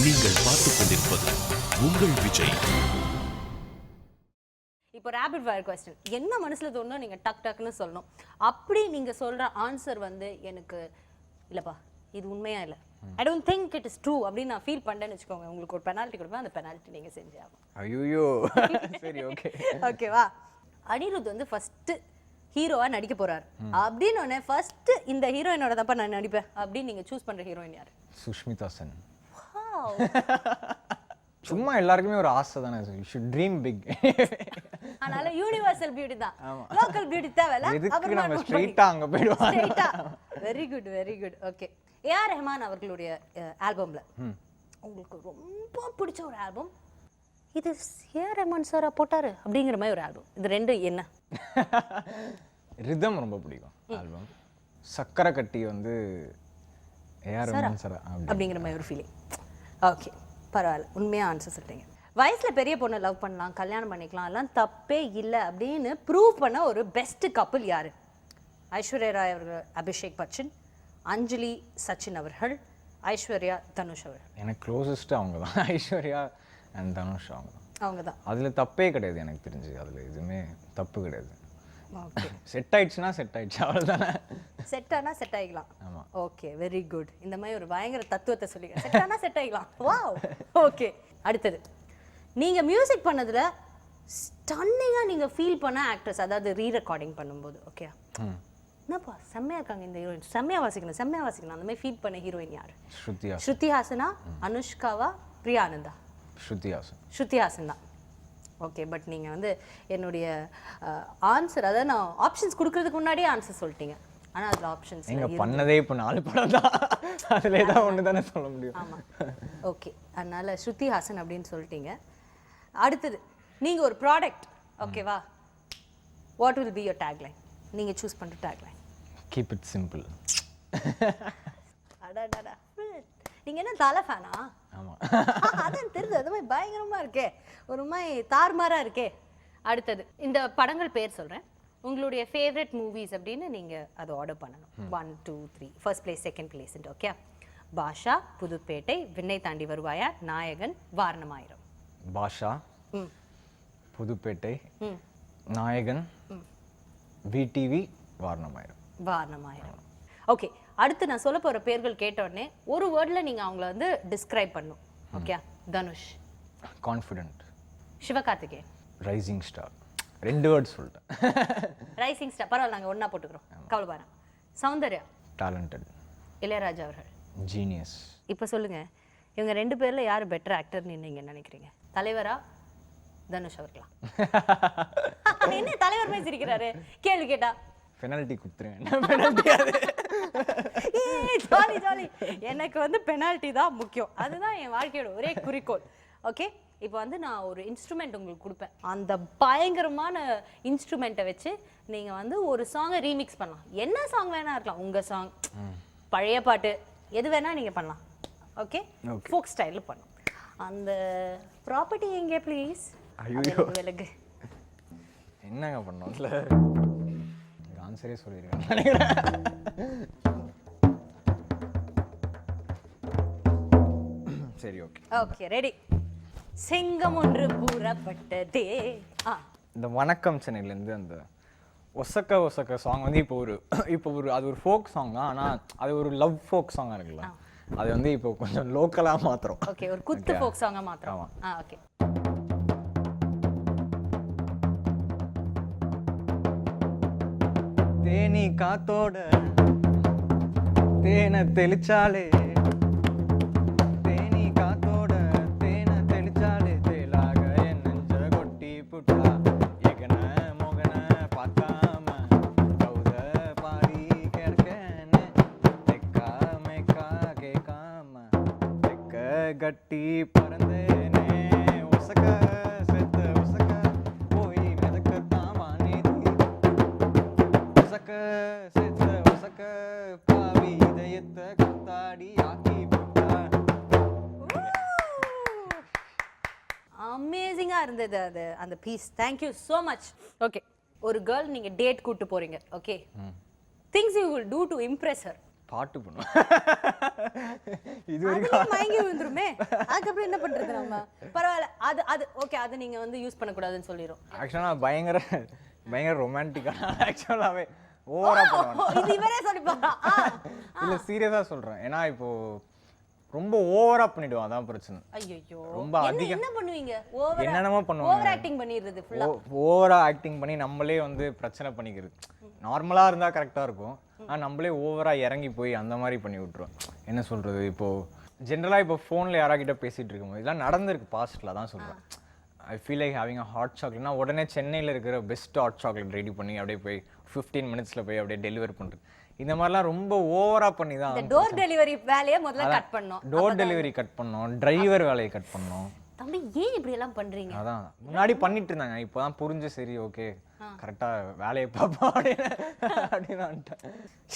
நீங்கள் பார்த்துக் கொண்டிருப்பது உங்கள் விஜய். இப்போ ரேபிட் ஃபயர் கொஸ்டின், என்ன மனசுல தோணுதோ நீங்க டக் டக்னு சொல்லணும். அப்படி நீங்க சொல்ற ஆன்சர் வந்து எனக்கு இல்லப்பா இது உண்மையா இல்லை, I don't think it is true அப்படின்னு நான் ஃபீல் பண்ணேன்னு வச்சுக்கோங்க, உங்களுக்கு ஒரு பெனால்ட்டி கொடுப்பேன். அந்த பெனால்ட்டி நீங்க செஞ்சே ஆகும். ஐயோ சரி ஓகே ஓகேவா? அனிருத் வந்து ஃபர்ஸ்ட் ஹீரோவா நடிக்க போறாரு அப்படின்னு உடனே ஃபர்ஸ்ட் இந்த ஹீரோயினோட தப்பா நான் நடிப்பேன் அப்படின்னு நீங்க சூஸ் பண்ற ஹீரோயின் யாரு? சுஷ்மிதா சென். சும்மா எல்லாருக்குமே ஒரு ஆசை தானே, யூ ஷுட் ட்ரீம் பிக். அதனால யூனிவர்சல் பியூட்டி தான், லோக்கல் பியூட்டி தேவையில்ல. எதுக்கு நம்ம ஸ்ட்ரைட்டா அங்க போய்டுவாங்க. Very good very good. Okay, AR Rahman அவர்களுடைய ஆல்பம்ல உங்களுக்கு ரொம்ப பிடிச்ச ஒரு ஆல்பம், இது ஏஆர் ரஹ்மான் சாரா போட்டாரு அப்படிங்கிற மாதிரி ஒரு ஆல்பம், இது ரெண்டு என்ன? ரிதம் ரொம்ப பிடிக்கும் ஆல்பம். சக்கரை கட்டி வந்து ஏஆர் ரஹ்மான் சாரா அப்படிங்கிற மாதிரி ஒரு ஃபீலிங். ஓகே பரவாயில்ல, உண்மையாக ஆன்சர் சொல்லிட்டீங்க. வயசில் பெரிய பொண்ணை லவ் பண்ணலாம், கல்யாணம் பண்ணிக்கலாம், அதெல்லாம் தப்பே இல்லை அப்படின்னு ப்ரூவ் பண்ண ஒரு பெஸ்ட் கப்புள் யார்? ஐஸ்வர்யா ராய் அவர்கள், அபிஷேக் பச்சன், அஞ்சலி சச்சின் அவர்கள், ஐஸ்வர்யா தனுஷ் அவர்கள். எனக்கு க்ளோசஸ்ட் அவங்க தான், ஐஸ்வர்யா அண்ட் தனுஷ் அவங்க தான். அதில் தப்பே கிடையாது எனக்கு தெரிஞ்சு, அதில் எதுவுமே தப்பு கிடையாது. செட் ஆயிடுச்சுன்னா செட் ஆயிடுச்சு, அவ்வளோதானே. செட் ஆனால் செட் ஆகிக்கலாம். ஆமாம். Okay very good. இந்த மாதிரி ஒரு பயங்கர தத்துவத்தை சொல்லிங்க, செட் ஆனால் செட் ஆகிக்கலாம். வாவ். ஓகே, அடுத்தது நீங்கள் மியூசிக் பண்ணதில் ஸ்டன்னிங்காக நீங்கள் ஃபீல் பண்ண ஆக்ட்ரஸ், அதாவது ரீ ரெக்கார்டிங் பண்ணும்போது. ஓகே என்னப்பா செம்மையாக இருக்காங்க இந்த ஹீரோயின், செம்மையாக வாசிக்கணும் செம்மையாக வாசிக்கணும், அந்த மாதிரி ஃபீல் பண்ண ஹீரோயின் யார்? ஸ்ருதி ஹாசனா, அனுஷ்காவா, பிரியா ஆனந்தா? ஸ்ருதி ஹாசன் தான். ஓகே, பட் நீங்கள் வந்து என்னுடைய ஆன்சர், அதாவது நான் ஆப்ஷன்ஸ் கொடுக்கறதுக்கு முன்னாடியே ஆன்சர் சொல்லிட்டீங்க. ஆனால் அதில் ஆப்ஷன்ஸ் நீங்கள் பண்ணதே இப்போ 4 படம் தான், அதில் ஏதாவது ஒன்று தானே சொல்ல முடியும். ஆமாம். ஓகே, அதனால் ஸ்ருதி ஹாசன் அப்படின்னு சொல்லிட்டீங்க. அடுத்தது நீங்கள் ஒரு ப்ராடக்ட், ஓகேவா? What will be your tagline? நீங்கள் சூஸ் பண்ணுற டேக்லைன். Keep it simple. அடாடா, நீங்கள் என்ன தலை ஃபேனா? ஆமாம், அதான் தெரியுது. அது மாதிரி பயங்கரமாக இருக்கே, ஒரு மாதிரி தார்மாராக இருக்கே. அடுத்தது இந்த படங்கள் பேர் சொல்கிறேன், உங்களுடைய ஃபேவரட் மூவிஸ் அப்படின்னு நீங்கள் அதை ஆர்டர் பண்ணணும். 1 2 3, first place second place. Okay, Baasha, Pudhupettai, Vinnai Thaandi வருவாயா, நாயகன், வாரணமாயிரம். பாஷா, புதுப்பேட்டை, நாயகன், விடிவி, வாரணமாயிரம். ஓகே, அடுத்து நான் சொல்ல போகிற பேர்கள் கேட்ட உடனே ஒரு வேர்டில் நீங்கள் அவங்கள வந்து டிஸ்கிரைப் பண்ணும். Okay, Dhanush confident, Sivakarthikeyan rising star. 2 words சொல்லிட்டேன். ரைசிங் ஸ்டார் பரவாயில்ல, நாங்கள் ஒன்றா போட்டுக்கிறோம், கவலைப்பாரு. சௌந்தர்யா டேலண்டட், இளையராஜா அவர்கள் ஜீனியஸ். இப்போ சொல்லுங்கள், இவங்க 2 பேரில் யார் பெட்டர் ஆக்டர்னு நீங்கள் நினைக்கிறீங்க? தலைவரா தனுஷ் அவர்களா? என்ன தலைவர் மாதிரி சிரிக்கிறாரு கேள்வி கேட்டா? பெனால்ட்டி கொடுத்துருங்க. ஜாலி ஜாலி, எனக்கு வந்து பெனால்ட்டி தான் முக்கியம், அதுதான் என் வாழ்க்கையோட ஒரே குறிக்கோள். ஓகே, இப்போ வந்து நான் ஒரு இன்ஸ்ட்ருமெண்ட் உங்களுக்கு கொடுப்பேன், அந்த பயங்கரமான இன்ஸ்ட்ருமெண்ட்டை வச்சு நீங்கள் வந்து ஒரு சாங்கை ரீமிக்ஸ் பண்ணலாம். என்ன சாங் வேணா இருக்கலாம், உங்கள் சாங், பழைய பாட்டு, எது வேணா நீங்கள் பண்ணலாம். ஓகே, ஃபோக் ஸ்டைலில் பண்ணலாம். அந்த ப்ராப்பர்ட்டி எங்கே ப்ளீஸ்? ஐயோ விலகு. என்னங்க பண்ணோம் இல்லை, ஆன்சரே சொல்லியிருக்கேன் நினைக்கிறேன். சரி ஓகே ஓகே ரெடி. சிங்கம் ஒன்று கூறப்பட்டதே. இந்த வணக்கம் சென்னையிலேருந்து அந்த ஒசக்க சாங் வந்து இப்போ ஒரு அது ஒரு ஃபோக் சாங் தான், ஆனால் அது ஒரு லவ் ஃபோக் சாங்காக இருக்குல்ல, அது வந்து இப்போ கொஞ்சம் லோக்கலாக மாத்திரம். ஓகே, ஒரு குத்து ஃபோக் சாங்காக மாத்திரம். ஓகே, தேனி காத்தோட தேனை தெளிச்சாலே, தேனி காத்தோட தேனை தெளிச்சாலே, தேலாக என் நெஞ்ச கொட்டி புட்டா, எகன மொகன பார்க்காம கௌத பாடி கிடக்கன்னு, தெக்கா மேக்கா கேட்காம தெக்க கட்டி பறந்தேனே, உசக்க செத்த உசக்க போய் மிதக்கத்தான் வானேதி, உசக்க செத்த உசக்க பாவி இதயத்தை கத்தாடி ஆக்கி போட்டா. அமேசிங்காக இருந்தது அது அந்த piece. Thank you so much. Okay, ஒரு கேர்ள் நீங்கள் டேட் கூப்பிட்டு போகிறீங்க. Okay, things you will do to impress her. பாட்டு பண்ணுவேன். இது அதுலயும் மயங்கி விழுந்துருமே, அதுக்கப்புறம் என்ன பண்றது நம்ம? பரவாயில்ல, அது அது ஓகே, அது நீங்க வந்து யூஸ் பண்ணக்கூடாதுன்னு சொல்லிடும். ஆக்சுவலாக நான் பயங்கர ரொமான்டிக்கான ஆக்சுவலாகவே ஓவரா பண்ணுவேன். இது இவரே சொல்லிப்பாரா? இல்லை சீரியஸாக சொல்கிறேன். ஏன்னா இப்போ ரொம்ப ஓவரா பண்ணிடுவோம், அதான் பிரச்சனை. ஐயோ, ரொம்ப அதிகம் என்ன பண்ணுவீங்க? என்னென்னமோ பண்ணுவாங்க. ஓவர் ஆக்டிங் பண்ணிடுறது ஃபுல்லா. ஓவரா ஆக்டிங் பண்ணி நம்மளே வந்து பிரச்சனை பண்ணிக்கிறது. நார்மலா இருந்தா கரெக்டா இருக்கும், ஆனா நம்மளே ஓவரா இறங்கி போய் அந்த மாதிரி பண்ணி விட்டுருவோம். என்ன சொல்றது, இப்போ ஜென்ரலா இப்போ ஃபோன்ல யாராகிட்ட பேசிட்டு இருக்கும்போது இதெல்லாம் நடந்திருக்கு பாஸ்ட்ல, தான் சொல்றேன். I feel like having a hot சாக்லேட்னா உடனே சென்னையில் இருக்கிற பெஸ்ட் ஹாட் சாக்லேட் ரெடி பண்ணி அப்படியே போய் 15 மினிட்ஸில் போய் அப்படியே டெலிவர் பண்ணுறது. இந்த மாதிரிலாம் ரொம்ப ஓவரா பண்ணி தான் இந்த டோர் டெலிவரி வேலையை முதல்ல கட் பண்ணோம். டோர் டெலிவரி கட் பண்ணோம், டிரைவர் வேலையை கட் பண்ணோம். தம்பி ஏன் இப்படி எல்லாம் பண்றீங்க? அதான் முன்னாடி பண்ணிட்டு இருந்தாங்க, இப்போதான் புரிஞ்சு சரி ஓகே கரெக்டா வேலையை பார்ப்போம் அப்படின்னு.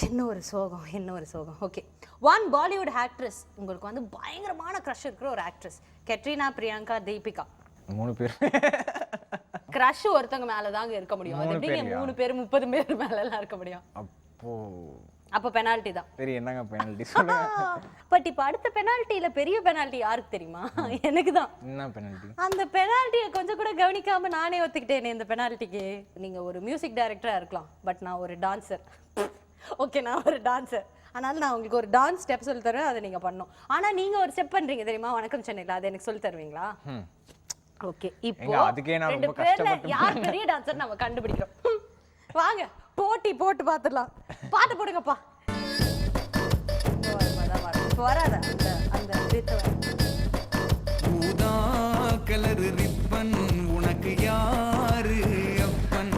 என்ன ஒரு சோகம். ஓகே, ஒன் பாலிவுட் ஆக்ட்ரஸ் உங்களுக்கு வந்து பயங்கரமான க்ரஷ் இருக்கிற ஒரு ஆக்ட்ரஸ். கெட்ரினா, பிரியங்கா, தீபிகா. 3 பேர் க்ரஷ் ஒருத்தங்க மேல தாங்க இருக்க முடியும். அது எப்படிங்க 3 பேர் 30 பேர் மேல எல்லாம் இருக்க முடியும்? அப்போ பெனால்டி தான். சரி, என்னங்க பெனால்டி சொல்லுங்க. பட் இப்போ அடுத்த பெனால்ட்டில பெரிய பெனால்டி யாருக்கு தெரியுமா? எனக்கு தான். என்ன பெனால்டி? அந்த பெனால்ட்டியை கொஞ்சம் கூட கவனிக்காம நானே ஒத்துக்கிட்டேனே இந்த பெனால்ட்டிக்கு. நீங்க ஒரு மியூசிக் டைரக்டரா இருக்கலாம், பட் நான் ஒரு டான்சர். ஓகே, நான் ஒரு டான்சர், அதனால நான் உங்களுக்கு ஒரு டான்ஸ் ஸ்டெப் சொல்லி தருவேன், அதை நீங்க பண்ணணும். ஆனா நீங்க ஒரு ஸ்டெப் பண்றீங்க தெரியுமா, வணக்கம் சென்னையில, அதை எனக்கு சொல்லி தருவீங்களா? ஓகே, இப்போ அதுக்கே நான் ரெண்டு ரொம்ப பேர்ல கஷ்டப்பட்டு யார் பெரிய டான்சர் நம்ம கண்டுபிடிக்கிறோம். வாங்க போட்டி போட்டு பாத்துடலாம். பாட்டு போடுங்கப்பா. வராத அந்த அந்த ஊதா கலர் ரிப்பன் உனக்கு யாரு அப்பன்,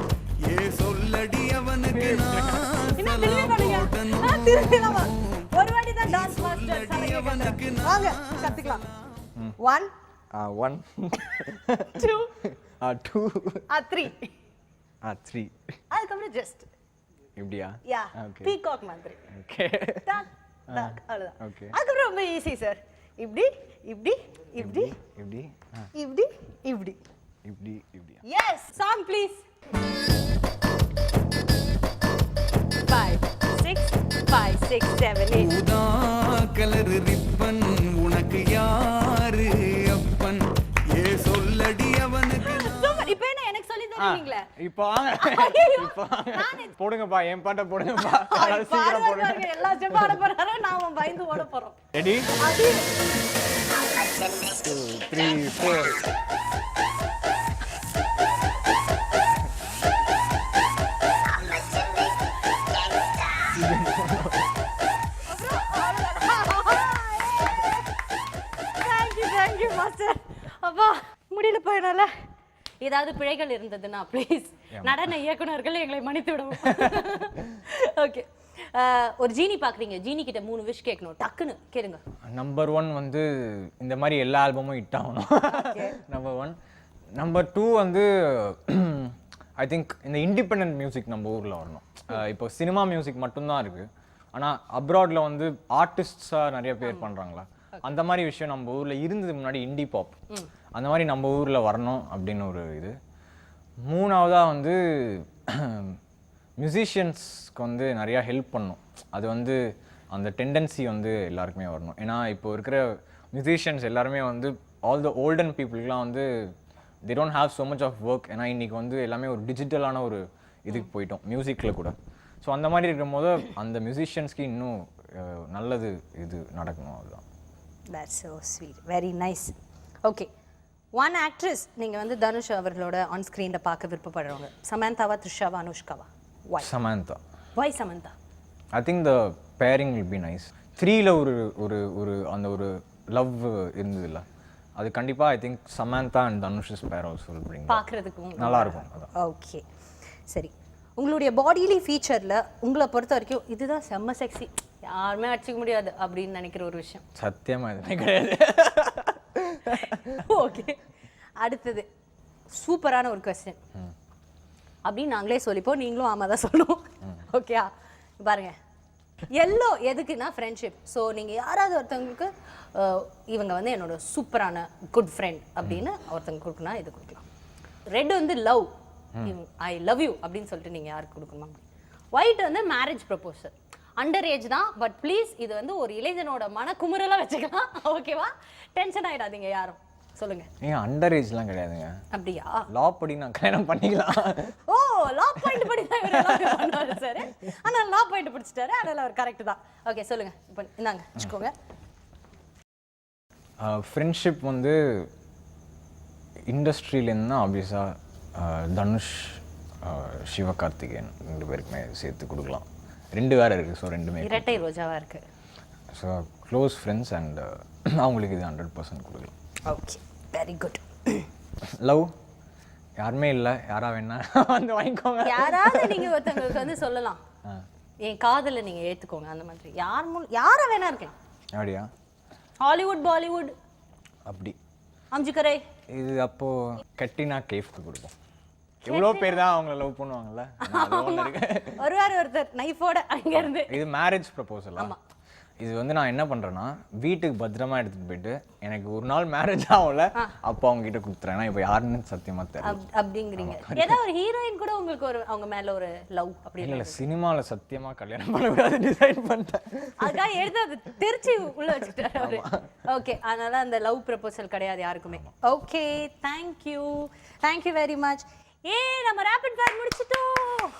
ஏ சொல்லடி அவனுக்கு இன்னும் திரும்பி பண்ணுங்க. திரும்பி நம்ம ஒரு வாட்டி தான் டான்ஸ் மாஸ்டர் சலங்க. வாங்க கத்துக்கலாம். 1 1 2 2 3 3 அதுக்கப்புறம் ஜஸ்ட் இப்படியா? யா, ஓகே, பீகாக் மாதிரி. ஓகே, டக் டக், அவ்வளவுதான். ஓகே, அதுக்கப்புறம் ரொம்ப ஈஸி சார். இப்படி இப்படி இப்படி இப்படி இப்படி இப்படி இப்படி இப்படியா? Yes, song please. 5 6 5 6 7 8. ஊதா கலர் ரிப்பன் உனக்கு யாரு அப்பன், ஏ சொல்லடி அவனுக்கு சூப்பர். இப்போ என்ன எனக்கு சொல்லி தருவீங்களா? இப்போ வாங்க, இப்போ போடுங்கப்பா, என் பாட்டை போடுங்கப்பா. சீக்கிரம் போடுங்க. எல்லா ஸ்டெப் ஆட போறாரு, நாம பயந்து ஓட போறோம். ரெடி? 2 3 4. Thank you master. அப்பா முடியல போயனால ஏதாவது பிழைகள் இருந்ததுன்னா ப்ளீஸ் நடன இயக்குனர்கள் எங்களை மன்னித்து விடவும். ஓகே, ஒரு ஜீனி பாக்குறீங்க, ஜீனி கிட்ட 3 விஷ் கேட்கணும், டக்குன்னு கேளுங்க. நம்பர் 1 வந்து இந்த மாதிரி எல்லா ஆல்பமும் ஹிட் ஆகணும். நம்பர் 1. நம்பர் 2 வந்து ஐ திங்க் இந்த இண்டிபெண்டன்ட் மியூசிக் நம்ம ஊரில் வரணும். இப்போ சினிமா மியூசிக் மட்டும்தான் இருக்கு, ஆனால் அப்ராட்ல வந்து ஆர்டிஸ்டாக நிறைய பேர் பண்ணுறாங்களா, அந்த மாதிரி விஷயம் நம்ம ஊரில் இருந்தது முன்னாடி. இண்டி பாப் அந்த மாதிரி நம்ம ஊரில் வரணும் அப்படின்னு ஒரு இது. 3ஆவதா வந்து மியூசிஷியன்ஸ்க்கு வந்து நிறையா ஹெல்ப் பண்ணும். அது வந்து அந்த டெண்டன்சி வந்து எல்லாருக்குமே வரணும். ஏன்னா இப்போ இருக்கிற மியூசிஷியன்ஸ் எல்லாருமே வந்து ஆல் த ஓல்டன் பீப்புளுக்குலாம் வந்து they don't have so much of work. ஏன்னா இன்றைக்கி வந்து எல்லாமே ஒரு டிஜிட்டலான ஒரு இதுக்கு போயிட்டோம் மியூசிக்கில் கூட. ஸோ அந்த மாதிரி இருக்கும்போது அந்த மியூசிஷியன்ஸ்க்கு இன்னும் நல்லது இது நடக்கணும். அதுதான். That's so sweet. Very nice. Okay. One actress நீங்கள் வந்து தனுஷ் அவர்களோட ஆன் ஸ்க்ரீனில் பார்க்க விருப்பப்படுறவங்க, சமந்தாவா, த்ரிஷாவா, அனுஷ்காவா? Why? Samantha. Why Samantha? I think the pairing will be nice. 3ல ஒரு ஒரு ஒரு அந்த ஒரு லவ் இருந்ததில்ல, அது கண்டிப்பாக I think Samantha and Dhanush பேர் ஆல்சோ will bring. பார்க்குறதுக்கு நல்லா இருக்கும். ஓகே, சரி. உங்களுடைய பாடிலி ஃபீச்சரில் உங்களை பொறுத்த வரைக்கும் இதுதான் செம்ம செக்ஸி, யாருமே அடிச்சிக்க முடியாது அப்படின்னு நினைக்கிற ஒரு விஷயம்? சத்தியமாக எதுவுமே கிடையாது. ஓகே, அடுத்தது சூப்பரான ஒரு கொஸ்டின் அப்படின்னு நாங்களே சொல்லிப்போம், நீங்களும் ஆமாம் தான் சொல்லணும். ஓகேயா? பாருங்க, எல்லோ எதுக்குன்னா ஃப்ரெண்ட்ஷிப். ஸோ நீங்கள் யாராவது ஒருத்தவங்களுக்கு இவங்க வந்து என்னோட சூப்பரான குட் ஃப்ரெண்ட் அப்படின்னு ஒருத்தவங்க கொடுக்கணும், இது கொடுக்கலாம். ரெட் வந்து லவ், ஐ லவ் யூ அப்படின்னு சொல்லிட்டு நீங்கள் யாருக்கு கொடுக்கணுமா? ஒயிட் வந்து மேரேஜ் ப்ரப்போசல். அண்டர் ஏஜ் தான், பட் ப்ளீஸ் இது வந்து ஒரு இளைஞனோட மனக்குமுறலா வச்சுக்கலாம். ஓகேவா? டென்ஷன் ஆயிடாதீங்க யாரும். சொல்லுங்க. ஏங்க அண்டர் ஏஜ்லாம் கிடையாதுங்க. அப்படியா? லா படி நான் கல்யாணம் பண்ணிக்கலாம். ஓ, லா பாயிண்ட் படி தான் இவரெல்லாம் பண்ணாரு சார். ஆனா லா பாயிண்ட் பிடிச்சிட்டாரு, அதனால அவர் கரெக்ட் தான். ஓகே சொல்லுங்க. இப்போ இந்தாங்க வச்சுக்கோங்க. ஃப்ரெண்ட்ஷிப் வந்து இண்டஸ்ட்ரியிலேருந்து தான் ஆப்வியஸாக தனுஷ், சிவகார்த்திகேயன் 2 பேருக்குமே சேர்த்து கொடுக்கலாம். 2 வேறு இருக்குது. ஸோ 2மே இரட்டை ரோஜாவா இருக்கு. ஸோ க்ளோஸ் ஃப்ரெண்ட்ஸ் அண்ட் அவங்களுக்கு இது 100% கொடுக்கலாம். Okay, very good. லவ் யாருமே இல்லை, யாரா வேணா வந்து வாங்கிக்கோங்க. யாராவது நீங்க ஒருத்தவங்களுக்கு வந்து சொல்லலாம், என் காதலை நீங்க ஏத்துக்கோங்க, அந்த மாதிரி யாரா வேணா இருக்கலாம். அப்படியா? ஹாலிவுட், பாலிவுட் அப்படி அம்ஜிக்கரை இது அப்போ கட்டினா கேஃப்க்கு கொடுப்போம். எவ்வளோ பேர் தான் அவங்கள லவ் பண்ணுவாங்கல்ல, ஒருவார் ஒருத்தர் நைஃபோட அங்க இருந்து. இது மேரேஜ் ப்ரப்போசலா? இது வந்து நான் என்ன பண்றேன்னா வீட்டுக்கு பத்திரமா எடுத்துட்டு போயிட்டு எனக்கு ஒரு நாள் மேரேஜ் ஆகல அப்போ அவங்க கிட்ட கொடுத்துறேன். இப்போ யாருன்னு சத்தியமா தெரியல. அப்படிங்கிறீங்க. ஏதாவது ஒரு ஹீரோயின் கூட உங்களுக்கு ஒரு அவங்க மேல ஒரு லவ் அப்படி இல்ல? சினிமால சத்தியமா கல்யாணம் பண்ணக்கூடாது டிசைட் பண்ணிட்டேன். அதுக்காக எடுத்து அது திருச்சி உள்ள வச்சுக்கிட்டாரு அவரு. ஓகே, அதனால அந்த லவ் ப்ரப்போசல் கிடையாது யாருக்குமே. Okay, thank you very much. நம்ம ரேபிட் ஃபயர் முடிச்சிட்டோம்.